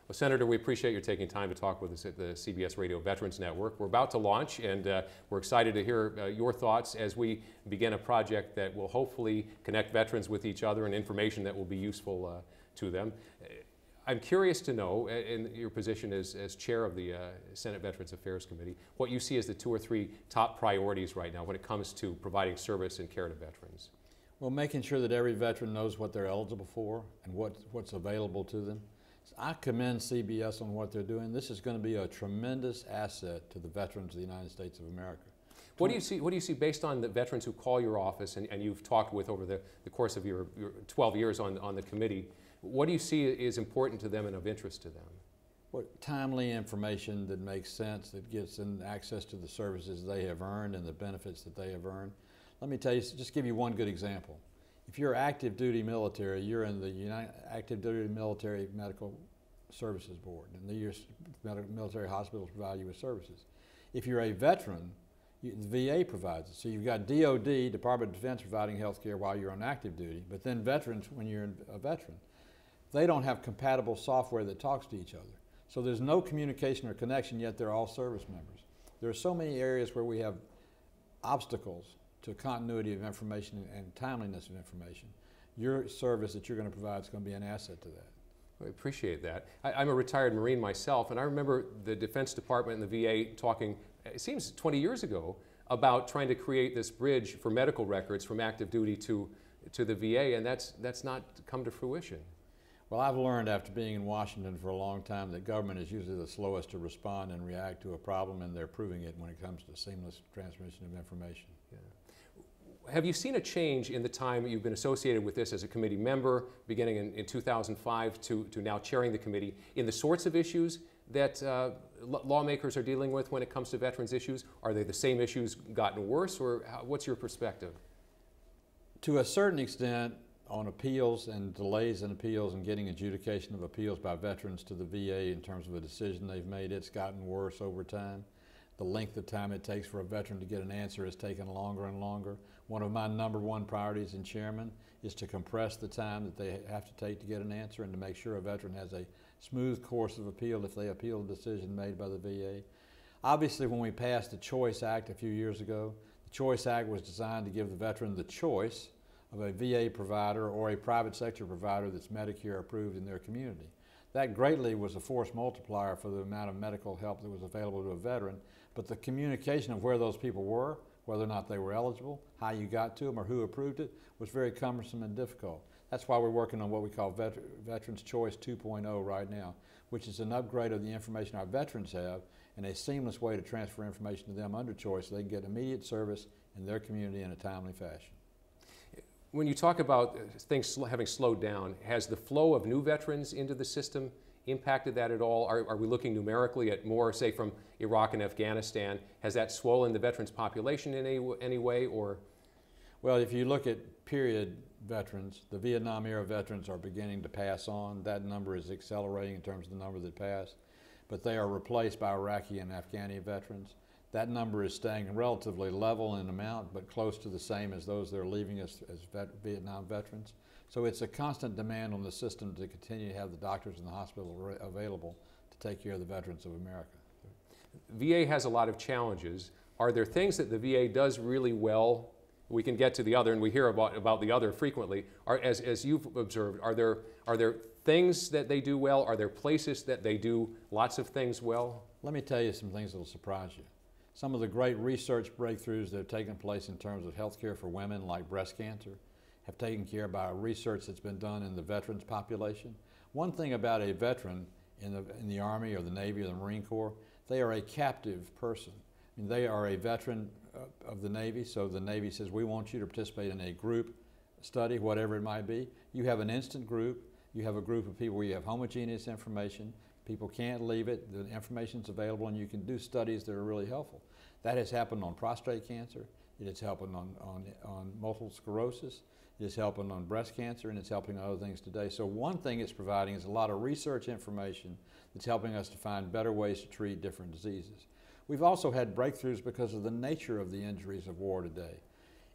Well, Senator, we appreciate your taking time to talk with us at the CBS Radio Veterans Network. We're about to launch, and we're excited to hear your thoughts as we begin a project that will hopefully connect veterans with each other and information that will be useful to them. I'm curious to know, in your position as chair of the Senate Veterans Affairs Committee, what you see as the 2 or 3 top priorities right now when it comes to providing service and care to veterans. Well, making sure that every veteran knows what they're eligible for and what's available to them. So I commend CBS on what they're doing. This is going to be a tremendous asset to the veterans of the United States of America. What do you see based on the veterans who call your office and you've talked with over the course of your 12 years on the committee? What do you see is important to them and of interest to them? What timely information that makes sense, that gets them access to the services they have earned and the benefits that they have earned. Let me tell you, just give you one good example. If you're active duty military, you're in the Active Duty Military Medical Services Board, and the military hospitals provide you with services. If you're a veteran, the VA provides it. So you've got DOD, Department of Defense, providing health care while you're on active duty, but then veterans, when you're a veteran, they don't have compatible software that talks to each other. So there's no communication or connection, yet they're all service members. There are so many areas where we have obstacles to continuity of information and timeliness of information. Your service that you're going to provide is going to be an asset to that. I appreciate that. I'm a retired Marine myself, and I remember the Defense Department and the VA talking, it seems 20 years ago, about trying to create this bridge for medical records from active duty to the VA, and that's not come to fruition. Well, I've learned after being in Washington for a long time that government is usually the slowest to respond and react to a problem, and they're proving it when it comes to seamless transmission of information. Yeah. Have you seen a change in the time you've been associated with this as a committee member, beginning in 2005 to now chairing the committee, in the sorts of issues that lawmakers are dealing with when it comes to veterans issues? Are they the same issues gotten worse, or what's your perspective? To a certain extent, on appeals and delays in appeals and getting adjudication of appeals by veterans to the VA in terms of a decision they've made, it's gotten worse over time. The length of time it takes for a veteran to get an answer has taken longer and longer. One of my #1 priorities as chairman is to compress the time that they have to take to get an answer and to make sure a veteran has a smooth course of appeal if they appeal a decision made by the VA. Obviously, when we passed the Choice Act a few years ago, the Choice Act was designed to give the veteran the choice of a VA provider or a private sector provider that's Medicare approved in their community. That greatly was a force multiplier for the amount of medical help that was available to a veteran, but the communication of where those people were, whether or not they were eligible, how you got to them, or who approved it, was very cumbersome and difficult. That's why we're working on what we call Veterans Choice 2.0 right now, which is an upgrade of the information our veterans have and a seamless way to transfer information to them under choice so they can get immediate service in their community in a timely fashion. When you talk about things having slowed down, has the flow of new veterans into the system impacted that at all? Are we looking numerically at more, say, from Iraq and Afghanistan? Has that swollen the veterans population in any way, or? Well, if you look at period veterans, the Vietnam era veterans are beginning to pass on. That number is accelerating in terms of the number that passed, but they are replaced by Iraqi and Afghani veterans. That number is staying relatively level in amount, but close to the same as those that are leaving us as Vietnam veterans. So it's a constant demand on the system to continue to have the doctors in the hospital available to take care of the veterans of America. VA has a lot of challenges. Are there things that the VA does really well? We can get to the other, and we hear about the other frequently. As you've observed, are there things that they do well? Are there places that they do lots of things well? Let me tell you some things that will surprise you. Some of the great research breakthroughs that have taken place in terms of health care for women, like breast cancer, have taken care by research that's been done in the veterans population. One thing about a veteran in the Army or the Navy or the Marine Corps, they are a captive person. I mean, they are a veteran of the Navy, so the Navy says, we want you to participate in a group study, whatever it might be. You have an instant group. You have a group of people where you have homogeneous information. People can't leave it. The information's available, and you can do studies that are really helpful. That has happened on prostate cancer. It has happened on multiple sclerosis. It is helping on breast cancer, and it's helping on other things today. So one thing it's providing is a lot of research information that's helping us to find better ways to treat different diseases. We've also had breakthroughs because of the nature of the injuries of war today.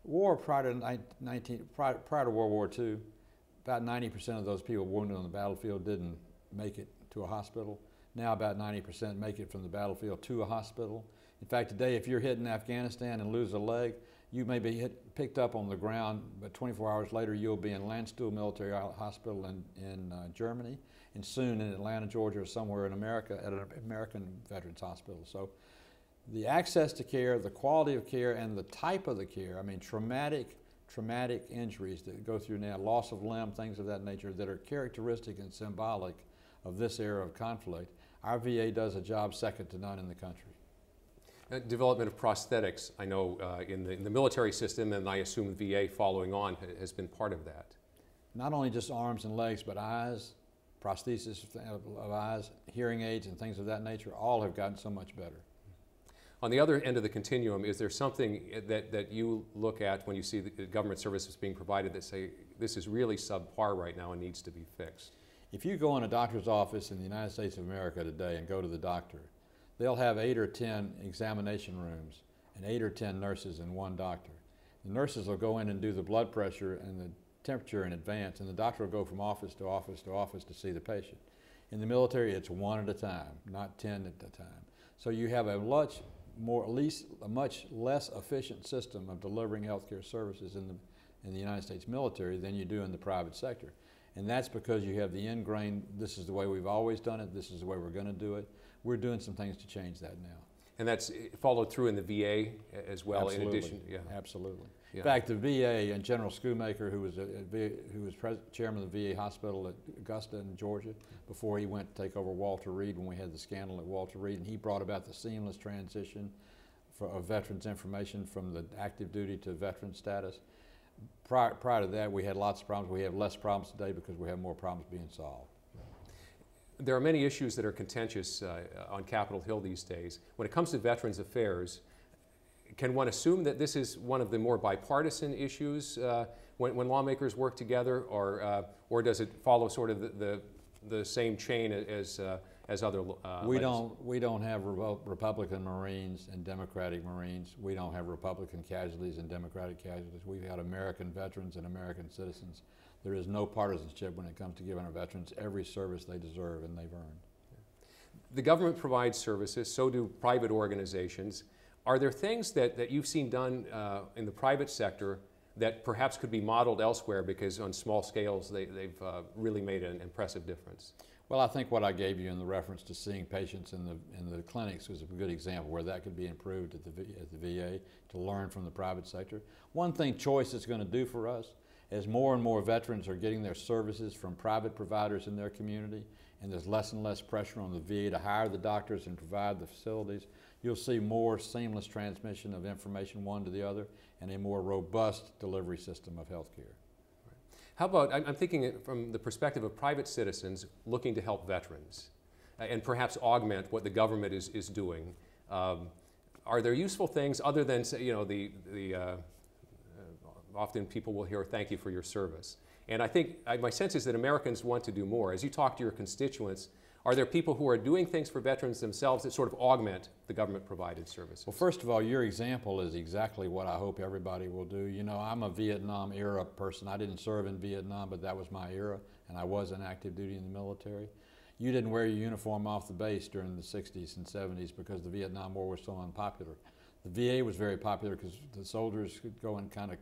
War prior to World War II, about 90% of those people wounded on the battlefield didn't make it to a hospital. Now about 90% make it from the battlefield to a hospital. In fact, today if you're hit in Afghanistan and lose a leg, you may be picked up on the ground, but 24 hours later you'll be in Landstuhl Military Hospital in Germany, and soon in Atlanta, Georgia, or somewhere in America at an American Veterans Hospital. So the access to care, the quality of care, and the type of the care, I mean traumatic injuries that go through now, loss of limb, things of that nature that are characteristic and symbolic of this era of conflict, our VA does a job second to none in the country. Development of prosthetics, I know in the military system, and I assume VA following on has been part of that. Not only just arms and legs, but eyes, prosthesis of eyes, hearing aids, and things of that nature, all have gotten so much better. On the other end of the continuum, is there something that you look at when you see the government services being provided that say, this is really subpar right now and needs to be fixed? If you go in a doctor's office in the United States of America today and go to the doctor, they'll have 8 or 10 examination rooms and 8 or 10 nurses and one doctor. The nurses will go in and do the blood pressure and the temperature in advance, and the doctor will go from office to office to office to see the patient. In the military, it's 1 at a time, not 10 at a time. So you have a much less efficient system of delivering healthcare services in the United States military than you do in the private sector. And that's because you have the ingrained, this is the way we've always done it, this is the way we're going to do it. We're doing some things to change that now. And that's followed through in the VA as well, Absolutely. in addition? Yeah. Absolutely. Yeah. In fact, the VA and General Schoonmaker, who was chairman of the VA hospital at Augusta in Georgia, before he went to take over Walter Reed when we had the scandal at Walter Reed, and he brought about the seamless transition of veterans' information from the active duty to veteran status. Prior to that, we had lots of problems. We have less problems today because we have more problems being solved. There are many issues that are contentious on Capitol Hill these days. When it comes to Veterans Affairs, can one assume that this is one of the more bipartisan issues when lawmakers work together, or does it follow sort of the same chain as other we don't have Republican Marines and Democratic Marines. We don't have Republican casualties and Democratic casualties. We've got American veterans and American citizens. There is no partisanship when it comes to giving our veterans every service they deserve and they've earned. The government provides services, so do private organizations. Are there things that you've seen done in the private sector that perhaps could be modeled elsewhere because on small scales they've really made an impressive difference? Well, I think what I gave you in the reference to seeing patients in the clinics was a good example where that could be improved at the VA to learn from the private sector. One thing choice is going to do for us, as more and more veterans are getting their services from private providers in their community, and there's less and less pressure on the VA to hire the doctors and provide the facilities, you'll see more seamless transmission of information one to the other and a more robust delivery system of health care. How about, I'm thinking it from the perspective of private citizens looking to help veterans and perhaps augment what the government is doing. Are there useful things other than, you know, often people will hear, thank you for your service. And I think, my sense is that Americans want to do more. As you talk to your constituents, are there people who are doing things for veterans themselves that sort of augment the government-provided services? Well, first of all, your example is exactly what I hope everybody will do. You know, I'm a Vietnam-era person. I didn't serve in Vietnam, but that was my era, and I was in active duty in the military. You didn't wear your uniform off the base during the 60s and 70s because the Vietnam War was so unpopular. The VA was very popular because the soldiers could go and kind of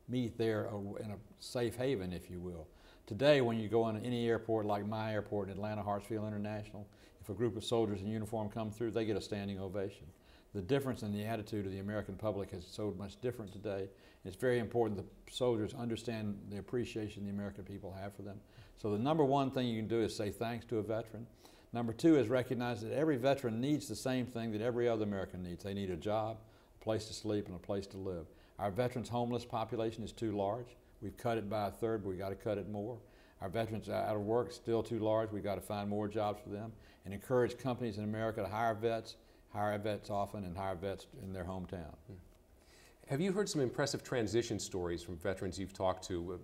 meet there in a safe haven, if you will. Today, when you go on any airport like my airport in Atlanta, Hartsfield International, if a group of soldiers in uniform come through, they get a standing ovation. The difference in the attitude of the American public is so much different today. It's very important that soldiers understand the appreciation the American people have for them. So the number one thing you can do is say thanks to a veteran. Number two is recognize that every veteran needs the same thing that every other American needs. They need a job, a place to sleep, and a place to live. Our veterans' homeless population is too large. We've cut it by a third, but we've got to cut it more. Our veterans out of work is still too large. We've got to find more jobs for them and encourage companies in America to hire vets often, and hire vets in their hometown. Have you heard some impressive transition stories from veterans you've talked to?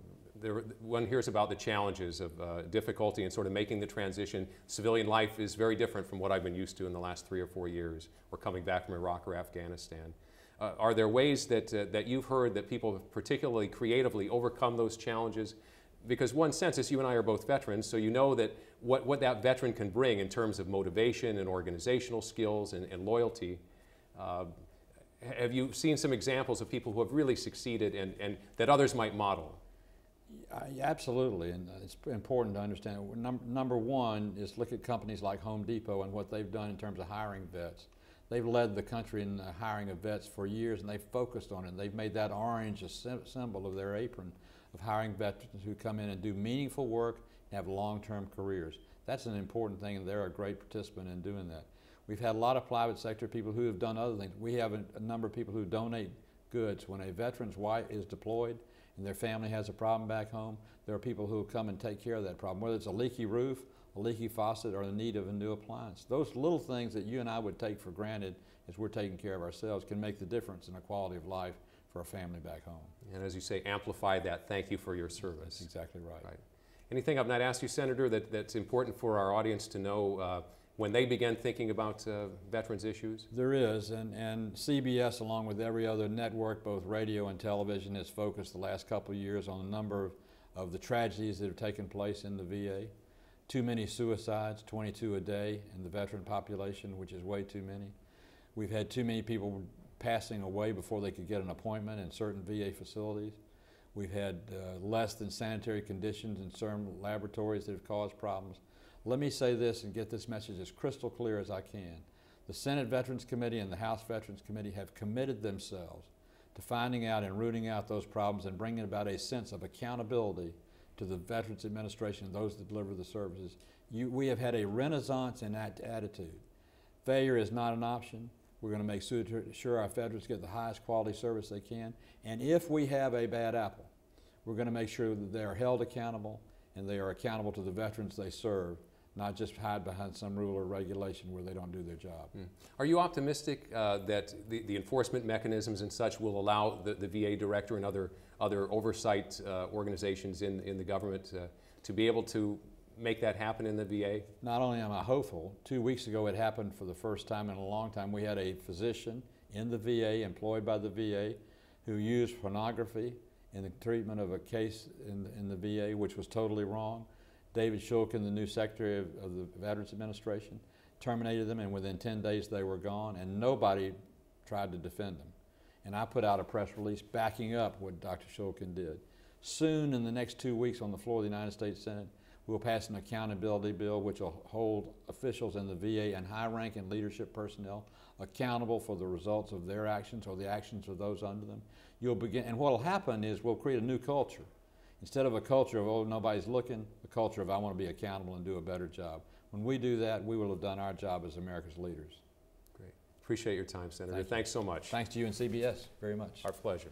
One hears about the challenges of difficulty in sort of making the transition. Civilian life is very different from what I've been used to in the last 3 or 4 years, or coming back from Iraq or Afghanistan. Are there ways that you've heard that people have particularly creatively overcome those challenges because one census, you and I are both veterans, so you know that what that veteran can bring in terms of motivation and organizational skills and loyalty. Have you seen some examples of people who have really succeeded and that others might model? Absolutely, and it's important to understand. Number one is look at companies like Home Depot and what they've done in terms of hiring vets. They've led the country in the hiring of vets for years, and they've focused on it. They've made that orange a symbol of their apron of hiring veterans who come in and do meaningful work and have long-term careers. That's an important thing, and they're a great participant in doing that. We've had a lot of private sector people who have done other things. We have a number of people who donate goods. When a veteran's wife is deployed and their family has a problem back home, there are people who come and take care of that problem, whether it's a leaky roof, a leaky faucet, or the need of a new appliance. Those little things that you and I would take for granted as we're taking care of ourselves can make the difference in the quality of life for a family back home. And as you say, amplify that. Thank you for your service. That's exactly right. Anything I've not asked you, Senator, that's important for our audience to know when they begin thinking about veterans issues? There is, and CBS, along with every other network, both radio and television, has focused the last couple of years on a number of the tragedies that have taken place in the VA. Too many suicides, 22 a day in the veteran population, which is way too many. We've had too many people passing away before they could get an appointment in certain VA facilities. We've had less than sanitary conditions in certain laboratories that have caused problems. Let me say this and get this message as crystal clear as I can. The Senate Veterans Committee and the House Veterans Committee have committed themselves to finding out and rooting out those problems and bringing about a sense of accountability to the Veterans Administration and those that deliver the services. We have had a renaissance in that attitude. Failure is not an option. We're going to make sure our veterans get the highest quality service they can. And if we have a bad apple, we're going to make sure that they are held accountable and they are accountable to the veterans they serve, not just hide behind some rule or regulation where they don't do their job. Are you optimistic that the enforcement mechanisms and such will allow the VA director and other oversight organizations in the government to be able to make that happen in the VA? Not only am I hopeful, 2 weeks ago it happened for the first time in a long time. We had a physician in the VA, employed by the VA, who used pornography in the treatment of a case in the VA, which was totally wrong. David Shulkin, the new Secretary of the Veterans Administration, terminated them, and within 10 days they were gone, and nobody tried to defend them. And I put out a press release backing up what Dr. Shulkin did. Soon, in the next 2 weeks on the floor of the United States Senate, we'll pass an accountability bill which will hold officials in the VA and high-rank and leadership personnel accountable for the results of their actions or the actions of those under them. And what will happen is we'll create a new culture. Instead of a culture of, oh, nobody's looking, a culture of I want to be accountable and do a better job. When we do that, we will have done our job as America's leaders. Great. Appreciate your time, Senator. Thanks so much. Thanks to you and CBS very much. Our pleasure.